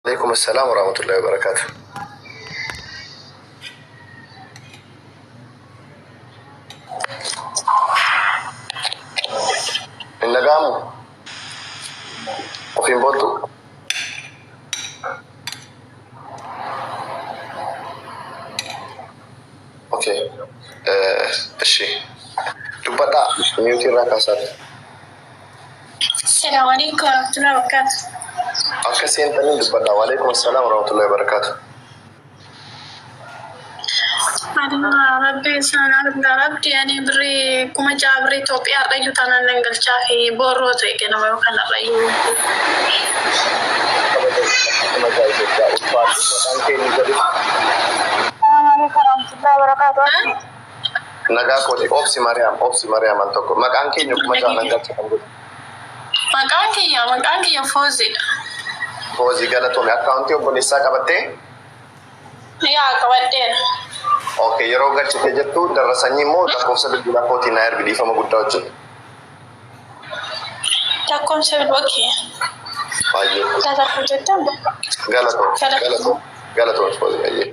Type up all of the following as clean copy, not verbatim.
عليكم السلام ورحمة الله وبركاته. النجام وفين بوتو. اوكي الشيء تبدا ميوتي راكاسات. السلام عليكم ورحمة الله وبركاته. أكاسين تنين تبدا. وعليكم السلام ورحمة الله وبركاته. ربي سان ربي يعني بري كما جابري توبيا ريو تانا ننقل شافي بورو تيجي نما يوكل ريو. Nagaa kooti obsi Mariam antoko maqaan keenya kuma jaalan galchatan. Maqaan kiyya Foozi. Foozi galatoome akkaawuntii obboleessaa qabattee? Yaa qabadheera. Okay, yeroo galchite jettu darasanii immoo lakkoofsa bilbilaa kootii na ergi dhiifama guddaa hojjetu. Lakkoofsa bilbilaa baay'ee. Laata hojjetan galatoon Foozi baay'ee.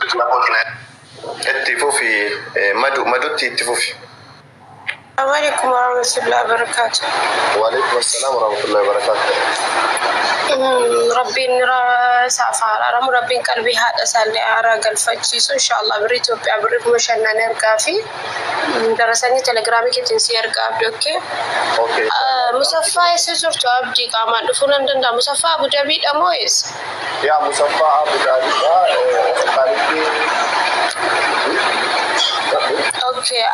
Bilbilaa kootii na itti fufi madutti itti fufi. Assalamualaikum warahmatullahi wabarakatuh. Waalaikumsalam warahmatullahi wabarakatuh. ربي نرى سافر رم ربي قلبي هذا سالي أراجل فجيسو إن شاء الله بريتو بيعبركم عشان نرجع فيه درسني تلجرامي كتنسي أرجع أوكي. مصطفى يسوع تعبدي كمان دفونا ندنا مصطفى أبو دابيد أمويس. يا مصطفى أبو دابيد اوكي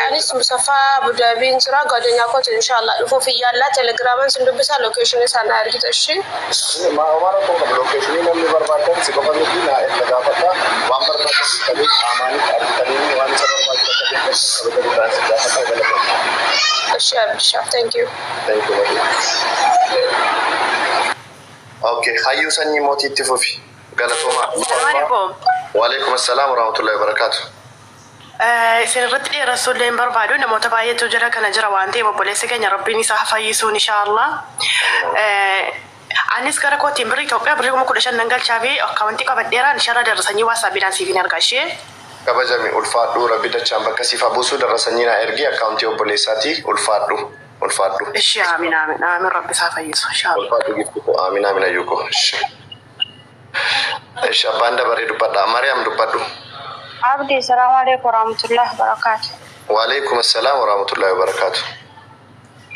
أنيس مصطفى أبو دابين سرا قادين ياكل إن شاء الله نفو في يلا تلجراما سندو بس اللوكيشن سانا أرجع تشي ما هو كم لوكيشن اللي بربادة سيكون لنا إذا فتا وامبر بس كذي أماني أرجعني وان سبب بس كذي أشياء thank you اوكي خيو سني موتي تفوفي قالتوما. السلام عليكم. وعليكم السلام ورحمة الله وبركاته. سنبتدي رسول الله بربادو نمو تباية تجرى كان جرى وانتي وبوليس كان ربي نساها فايسون إن شاء الله. أنيس كراكو تيمبري توبيا بريكم كل شيء نقل شافي أكاونتي كبديرا إن شاء الله درسني واسابينا سيفين أرجعشي. Kabajami ulfaadhu rabbi dachaan bakka siif buusu darasanii na ergi akkaawuntii obboleessaati ulfaadhu. إيش آمين ربي سافيس إن شاء الله. Ulfaadhu giftu آمين ayyuko. إيش abbaan dabaree dubbadha Mariam dubbadhu. عبدي السلام عليكم ورحمة الله وبركاته. وعليكم السلام ورحمة الله وبركاته.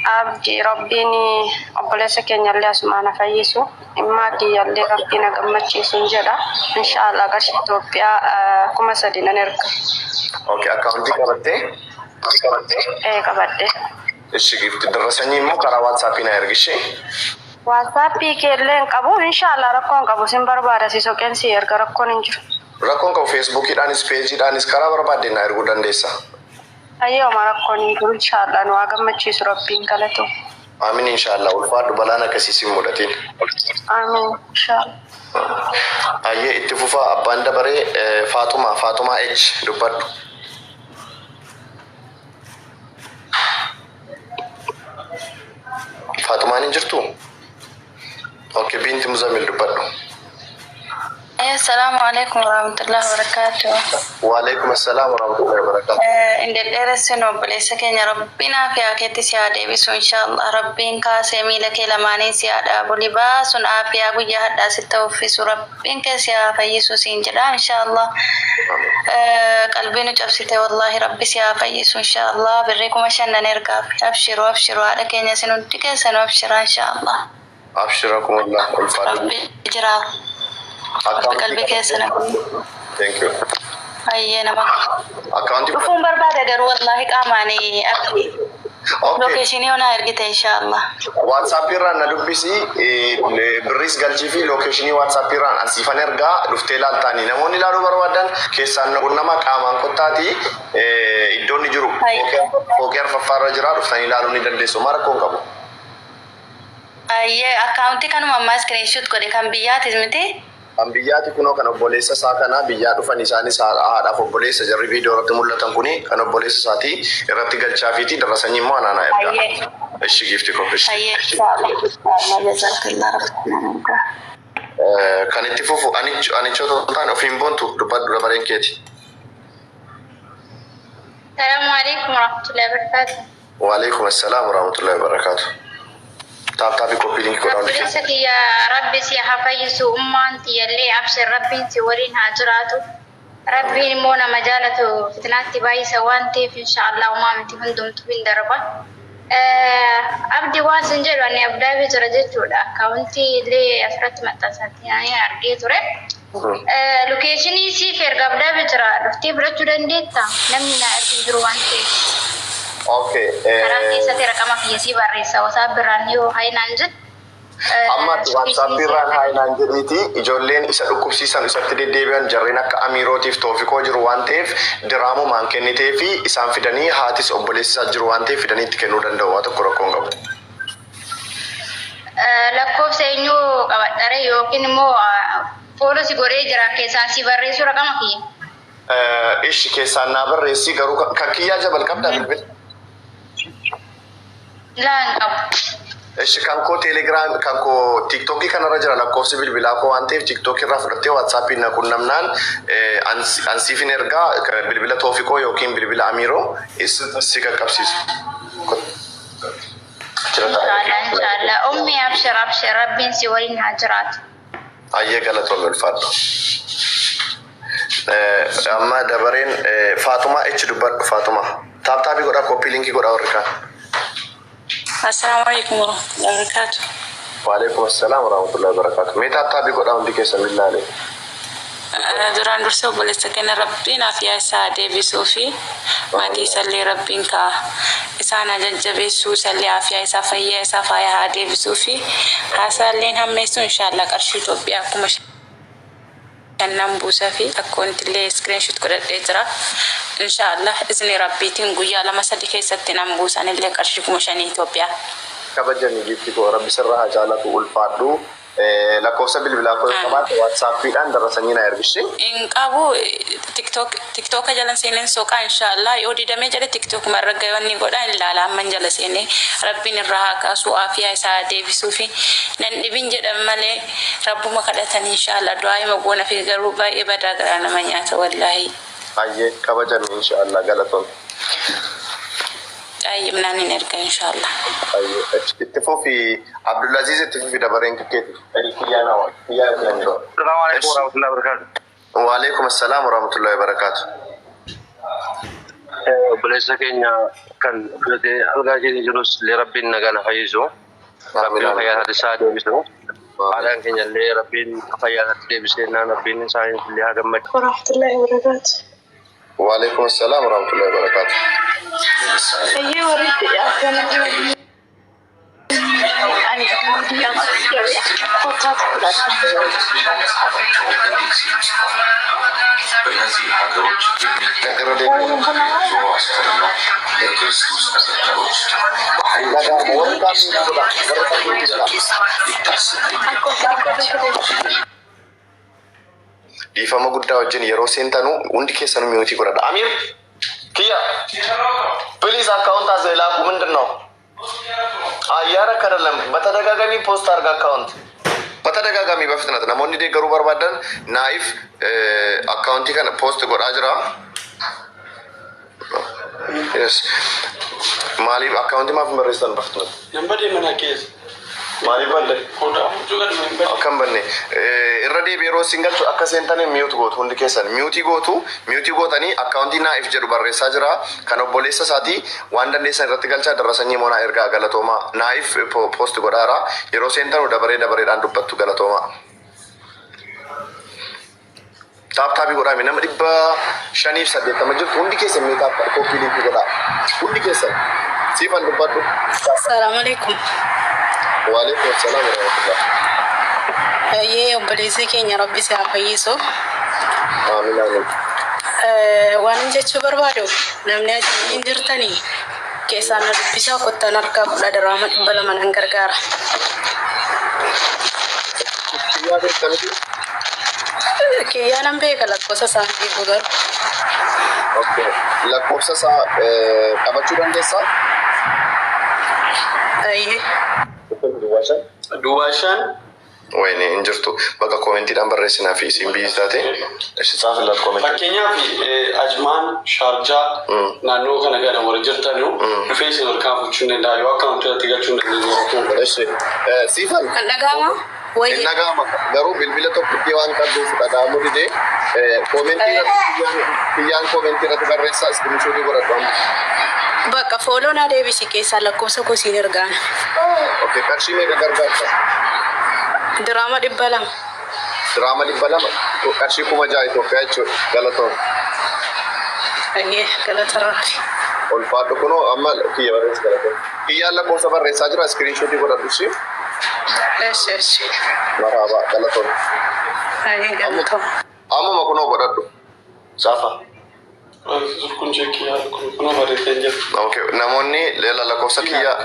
عبدي ربيني أبليس كن يلي أسمعنا فيسو إما دي يلي ربينا قمتشي سنجدا إن شاء الله قرش توبيا كما سدينا نرك. أوكي أكاونتي كبرتي؟ إيه كبرتي. إيش جبت درسني مو كرا واتسابنا إرجشي؟ واتسابي كيرلين كابو إن شاء الله ركون كابو سنبر بارسي سوكن سير كركون إنجر. Rakkoon kau Facebook idaanis page idaanis karaa barbaadde na erguu dandeessa. Ayyoo marakkoon injuru inshallah nu gammachiisu rabbiin galatu. Amiin inshallah ulfaadhu balaan akkasiisin mudatiin. Amiin inshallah. Ayyee itti fufaa abbaan dabaree Faatumaa H dubbadhu. Faatumaan hin jirtu? Okay binti Muzamil dubbadhu. السلام عليكم ورحمة الله وبركاته. وعليكم السلام ورحمة الله وبركاته. إن الدرس نوبليس كن ربنا في أكيد سيادة بس إن شاء الله ربنا كاسمي لك لماني سيادة أبو لباس ونعافية أبو جهاد داستو في ربنا كسيا فيسو سينجلا إن شاء الله. قلبي نجابسته والله ربي سيا فيسو إن شاء الله بريكم عشان نرجع أبشروا على كن سنون تكسنوا أبشر إن شاء الله. أبشركم الله الفاتحة. ربي جرا. قلبي كيسنا. Thank you. أيه نما. Account. بفهم بربادة در والله كاماني أبدي. لوكيشني هنا أرجع إن شاء الله. WhatsApp إيران ندوبسي بريس قالجي لوكيشني WhatsApp إيران أسيفان إرجع لفتلا الثاني نموني لارو بروادن كيسان نقولنا كامان كتاتي إدوني جرو. فوكير ففار جرا لفتاني لارو ندندي سمارا كون كابو. أيه أكاونتي كانوا ماما سكرين شوت كده كان بيات إزمتي. Ambiyyaati kunoo kan obboleessa isaa kana biyyaa dhufan isaanis haadhaaf obboleessa jarri viidiyoo irratti mul'atan kuni kan obboleessa isaatii irratti galchaafiiti darasanii immoo anaanaa ergaa. Eshi gifti koofeshi. Ayyee. Kan itti fufu anichoota ta'an ofiin boontu dubbadhu dabareen keeti. السلام عليكم ورحمة الله وبركاته. وعليكم السلام ورحمة الله وبركاته. تابي كوبي لينك كورا بريسك يا ربي سي حفيسو أمانتي يلي أبشر ربي سورين هاجراتو ربي مونا مجالته فتناتي بايسة وانتي في إن شاء الله وما متي هندم تبين دربا أبدي واسنجر واني أبدا بترجت ولا كونتي اللي أفرت متاساتي يعني أرجيت ورق لوكيشني سي فير قبدا بترا رفتي برجو دنديتا نمنا أرجو وانتي اوكي karaa keessatti raqama fiisii barreessa WhatsApp yoo haynaan amma WhatsApp irraan haynaan jedhiti ijoolleen isa dhukkubsiisan isatti deddeebi'an jarreen akka Amirootiif Toofikoo jiru waan ta'eef diraamu maan kennitee fi isaan fidanii haatis obboleessisaa jiru waan ta'eef fidanii itti kennuu danda'u waa tokko rakkoon qabu. Lakkoofsa eenyuu qabadhare yookiin immoo fooloosi godhee jira keessaan si barreessu raqama kiyya. Ishi keessaan naa barreessi garuu kan kiyyaa jabal qabdaa bilbila. Laan qabu. Ishi kan koo Telegram kan koo TikTokii kanarra jira lakkoofsi bilbilaa koo waan ta'eef TikTokii irraa fudhattee WhatsAppiin na qunnamnaan ansiifin ergaa bilbila Toofikoo yookiin bilbila Amiroo si qaqqabsiisu. Inshallah ummi abshir rabbiin si waliin haa jiraatu. Ayyee galatoomii ulfaadhu. Amma dabareen Faatumaa ichi dubbadhu Faatumaa. Taaptaabii godhaa koppii linkii godhaa warri kaan. السلام عليكم ورحمة الله وبركاته. وعليكم السلام ورحمة الله وبركاته. متى تابي قد أمدي كيسا بالله عليك. duraan dursee obboleessa keenya rabbiinaaf yaa isaa deebisuu fi maatii isallee rabbiin kaa isaan jajjabeessuu isallee aafiyaa isaa fayyaa isaa faayaa haa deebisuu fi haasaalleen hammeessuu inshaallah qarshii Itoophiyaa akkuma shannan buusaa fi akkoontillee iskiriinshoot godhadhee jira. Inshaallah izni rabbiitiin guyyaa lama sadi keessatti nan buusanillee qarshii 5,000 Itoophiyaa. Kabajani gifti koo rabbi sirraa haa jaalatu ulfaadhu. Lakkoofsa bilbilaa koo qabaate WhatsAppiidhaan darasanii na ergishi. In qabu TikTok jalan seeneen soqaa inshaallah yoo didamee jedhe TikTok marraga yoonni godhaa ilaala amman jala seenee rabbiin irraa haa kaasuu aafiyaa isaa deebisuu fi nan dhibin jedhan malee rabbuma kadhatan inshaallah du'aa goona fi garuu baay'ee badaa garaa nama nyaata wallaahi. Ayyee kabajani inshaallah galatoon. طيب ناني نرجع إن شاء الله. اتفقوا في عبد العزيز اتفقوا في دبرين كيف؟ السلام عليكم ورحمة الله وبركاته. وعليكم السلام ورحمة الله وبركاته. بلسه كينيا كان بدي ألقى جيني جلوس لربنا نجانا حيزو. ربنا خيار هذا ساعة بيسو. على كينيا اللي ربنا خيار هذا بيسنا ربنا ساعة اللي هذا مج. ورحمة الله وبركاته. وعليكم السلام ورحمة الله وبركاته. أيوة وريت يا أخي Ifama guddaa wajjin yeroo seentanu hundi keessanuu mi'ootii godhadha. Amir Kia, please account as a laku ምንድነው? አያረ ከደለም በተደጋጋሚ ፖስት አርጋ አካውንት በተደጋጋሚ በፍጥነት ናሞኒ ደገሩ በርባደን ናይፍ አካውንቲ ከነ ፖስት ጎዳ ጅራ yes ማሊ አካውንቲ ማፍ መረስተን በፍጥነት ነምበዴ መናኬስ ማሊ ባለ ኮዳ ጁጋድ ነምበዴ አከም በኔ irrade bero single akka sentane mute gotu hundi keessan mute gotani accounti naif jedhu barreessa jira kan obboleessa saati waan dandeessan irratti galchaa darasanii mona erga galatoma naif post godara yero sentanu dabare daan dubbattu galatoma tap goda minam dibba shanif saddeetama jirtu hundi keessan meeta copy link goda hundi keessan sifan dubbattu. Assalamu alaikum. Wa alaikum assalam wa rahmatullah. Ye obboleessa keenya rabbi isaa fayyisu. Amiin amiin. Waan jechuu barbaadu namni achi jirtanii keessaan dubbisaa kottan harkaa fudha daraama 200 nan gargaara. Kiyyaanan beeka lakkoofsa isaa beeku garuu. Okay. Lakkoofsa isaa qabachuu dandeessaa? Ayyee. Duwwaa shan Wayne injirtu bakka koomentiidhaan barreessinaa fi isin biyyisaati. Ishi xaafillaat koomentii. Fakkeenyaaf Ajmaan Shaarjaa naannoo kana gara warra jirtanu dhufee isin ol kaafachuu danda'a yoo akka wantoota galchuu dandeenya. Ishi siifan. Kan dhaga'ama? Hin dhaga'ama garuu bilbila tokkotti waan qabduuf dhaga'amu didee kiyyaan koomentii irratti barreessaa iskiriinshotii godhadhu. Bakka fooloo naa deebisi keessaa lakkoofsa kosiin ergaan. Okay, qarshii meeqa gargaarta? Diraama 200. Diraama 200 qarshii 6,000 Itoophiyaa jechuudha galatoon. Ayyee galatarraafi. Ulfaadhu kunoo amma kiyya barreessa galatoon. Kiyyaan lakkoofsa barreessaa jira iskiriinshotii godhadhu ishee. Eshi. Maraabaa galatoon. Ayyee galatoon. Ammuma kunoo godhadhu. Saafa. Kun cheekii yaada kun barreeffamee jira. Okay, namoonni lakkoofsa kiyyaa.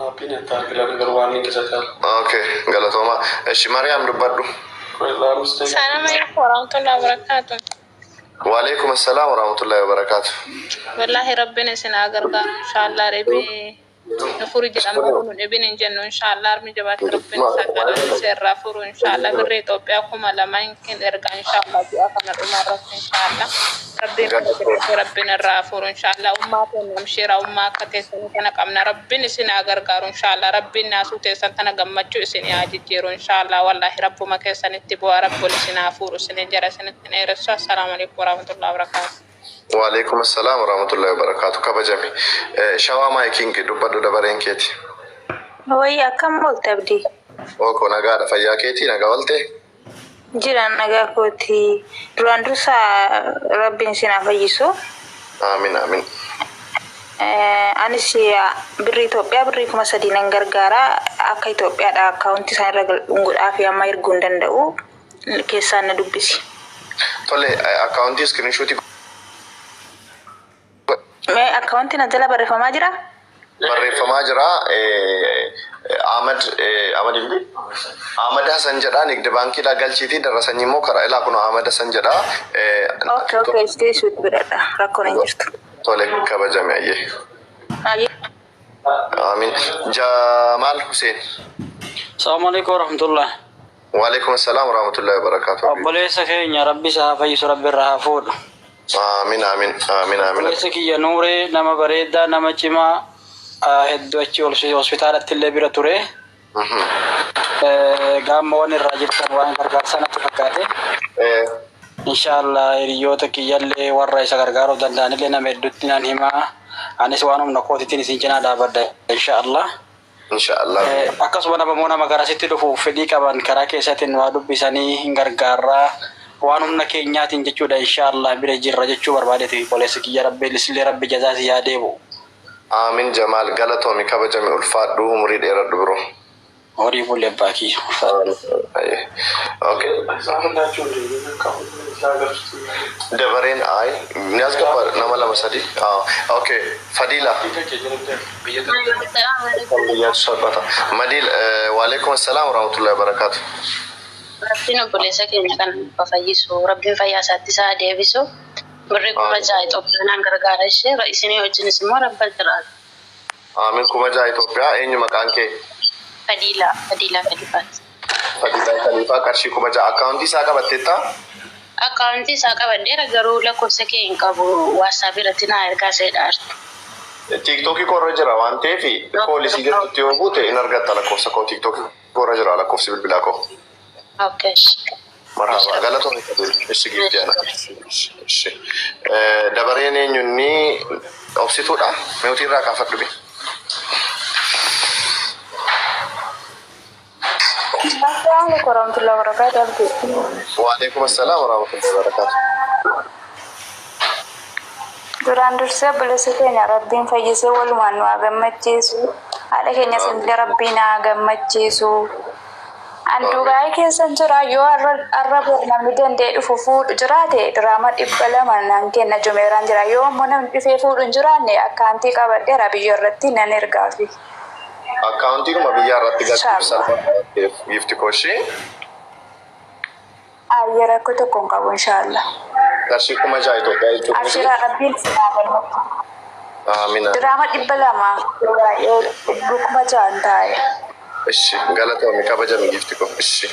Appiin akka argaa garuu waan inni keessatti haala. Okay, galatooma. Eshi Mariyaam dubbadhu. Assalamu alaikum warahmatullahi wabarakatuh. Waalaikum assalam warahmatullahi wabarakatuh. Wallahi rabbina isin gargaaru inshallah rabbi nufuri jedhamu kun ibin injennu inshallah armi jabaat rabbina sakala sirra furu inshallah birri Itoophiyaa kuma lama kin erga inshallah bi'a kana dhumarratti inshallah rabbina irraa furu inshallah ummaata namshira ummaa akka teessan kana qabna rabbin isin gargaaru inshallah rabbin naasu teessan tana gammachuu isin yaajjiru inshallah wallahi rabbuma keessanitti bu'a rabbul isin furu isin jara isinitti dheeressu. Assalamu alaikum warahmatullahi wabarakatuh. Waalaikum assalam warahmatullahi wabarakatuh. Kabajami. Shawaa maayikiin dubbadhu dabareen keeti. Wayii akkam oolte abdii? Oko nagaadha fayyaa keetii nagaa oolte? Jiran nagaa kooti. Duraan dursa rabbiin isin haa fayyisu. Aamin aamin. Anis birri Itoophiyaa birri 3,000 nan gargaara akka Itoophiyaadha akkaawuntii isaan irra godhaa fi amma erguu hin danda'u keessaan na dubbisi. Tole akkaawuntii iskiriinshotii. Akkaawuntiin as jala barreeffamaa jira? Barreeffamaa jira. Ahmad Hassan jedha Nigdi baankiidha galchiitii darasanii immoo karaa ilaa kun Ahmad Hassan jedha. Okay, iskiriinshotii biradha rakkoon hin jirtu. Tole kabajame ayyee. Aamin. Jamal Hussein. Assalamu alaikum warahmatullahi. Waalaikum assalam warahmatullahi wabarakatuh. Obboleessa keenya rabbi isaa fayyisu rabbi irraa haa fuudhu. Aamin aamin aamin aamin. Obboleessa kiyya Nuuree nama bareedaa nama cimaa hedduu achi hospitaalatti illee bira ture. Gaamma waan irraa jirtan waan gargaarsa natti fakkaate. Inshallah hiriyoota kiyyallee warra isa gargaaruu danda'anillee nama hedduutti nan himaa. Anis waan humna kootiitiin isin cinaa dhaabadha inshallah. Inshallah. Akkasuma nama garasitti dhufuuf fedhii qaban karaa keessaatiin waa dubbisanii hin gargaarraa. Waan humna keenyaatiin jechuudha inshallah bira jirra jechuu barbaadeeti obboleessa kiyya rabbi jazaa si haa deebi'u. Aamin Jamal galatoomi kabajame ulfaadhu umurii dheeradhu biroo. Horii bulee baakii. Okay. Dabareen ay ni as gaba nama lama sadi. Okay. Fadila. Ya sabata. Madil waalaikum assalam warahmatullahi wabarakatuh. Rabbiin obboleessa keenya kan fayyisu rabbiin fayyaa isaatti isaa deebisu birri 6,000 Itoophiyaan gargaara ishee isinii wajjinis immoo rabbi jiraatu. Aamin 6,000 Itoophiyaa eenyu maqaan kee? Fadila Khalifaat. Fadila Khalifaa qarshii 6,000 akkaawuntii isaa qabatteetta? Akkaawuntii isaa qabadheera garuu lakkoofsa kee hin qabu WhatsApp irratti naa ergaa seedhaa. TikTok korra jira waan ta'eef poolisii jirtutti yoo buute in argatta lakkoofsa koo TikTok korra jira lakkoofsi bilbilaa koo. Okay. Marhaba galatoomi ishi giddiana. Dabareen eenyunni obsituudha meetii irraa kaafadhu bi. Assalamu alaikum warahmatullahi wabarakatuh. Waalaikum assalam warahmatullahi wabarakatuh. Duraan dursee obboleessa keenya rabbiin fayyisee walumaan nu haa gammachiisu. Haadha keenya sinillee rabbiin haa gammachiisu. Anduugaa keessan jira yoo arra namni danda'e dhufu fuudhu jiraate diraama 200 nan kenna Jumeeraan jira yoo ammoo namni dhufee fuudhu hin jiraanne akkaawuntii qabadheera biyya irratti nan ergaafi. Akkaawuntii kuma biyya irratti galchuuf gifti koshii. Ayya rakkoo tokko hin qabu inshallah. Qarshii 6,000 Itoophiyaa jechuudha. Ashira rabbiin sinaa galmatu. Amina. Diraama 200 yoo 6,000 taa'e. Ishi galatoomii kabajame gifti ko. Ishi.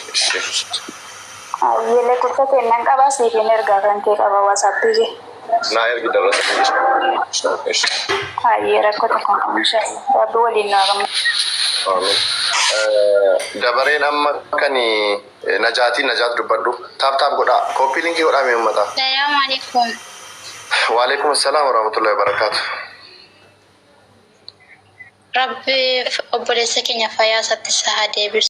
Ayyele kurta kennan qaba siifin ergaa kan ta'e qaba WhatsAppii. Na ergi darasa. Ishi. Ayyee rakkoo tokko hin qabne rabbi waliin naa gammadu. Amin. Dabareen amma kan najaat dubbadhu. Taap godha. Koppii linkii godhaa mee ummata. Assalamu alaikum. Wa alaikum assalam wa rahmatullahi wa barakatuh. Rabbi obboleessa keenya fayyaa isaatti isaa haa deebisu.